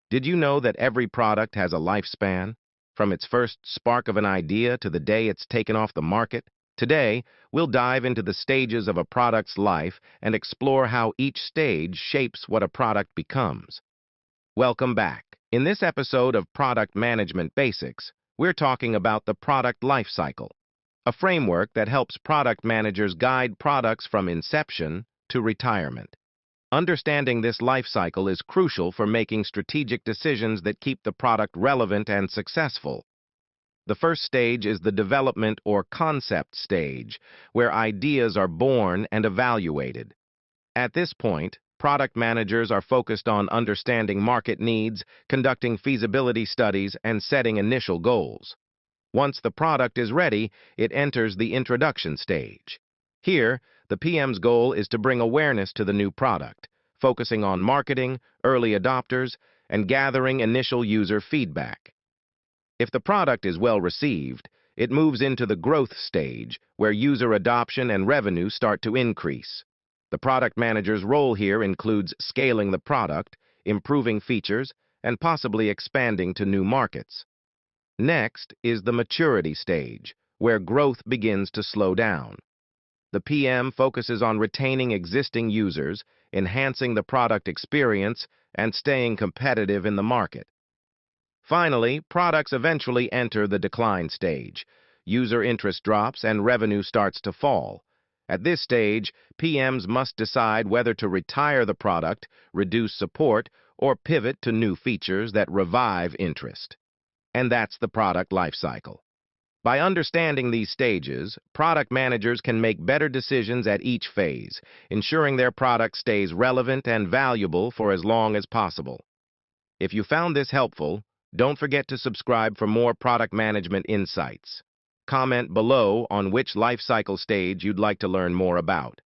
Did you know that every product has a lifespan? From its first spark of an idea to the day it's taken off the market? Today, we'll dive into the stages of a product's life and explore how each stage shapes what a product becomes. Welcome back. In this episode of Product Management Basics, we're talking about the product lifecycle, a framework that helps product managers guide products from inception to retirement. Understanding this life cycle is crucial for making strategic decisions that keep the product relevant and successful. The first stage is the development or concept stage, where ideas are born and evaluated. At this point, product managers are focused on understanding market needs, conducting feasibility studies, and setting initial goals. Once the product is ready, it enters the introduction stage. Here, the PM's goal is to bring awareness to the new product, focusing on marketing, early adopters, and gathering initial user feedback. If the product is well received, it moves into the growth stage, where user adoption and revenue start to increase. The product manager's role here includes scaling the product, improving features, and possibly expanding to new markets. Next is the maturity stage, where growth begins to slow down. The PM focuses on retaining existing users, enhancing the product experience, and staying competitive in the market. Finally, products eventually enter the decline stage. User interest drops and revenue starts to fall. At this stage, PMs must decide whether to retire the product, reduce support, or pivot to new features that revive interest. And that's the product lifecycle. By understanding these stages, product managers can make better decisions at each phase, ensuring their product stays relevant and valuable for as long as possible. If you found this helpful, don't forget to subscribe for more product management insights. Comment below on which life cycle stage you'd like to learn more about.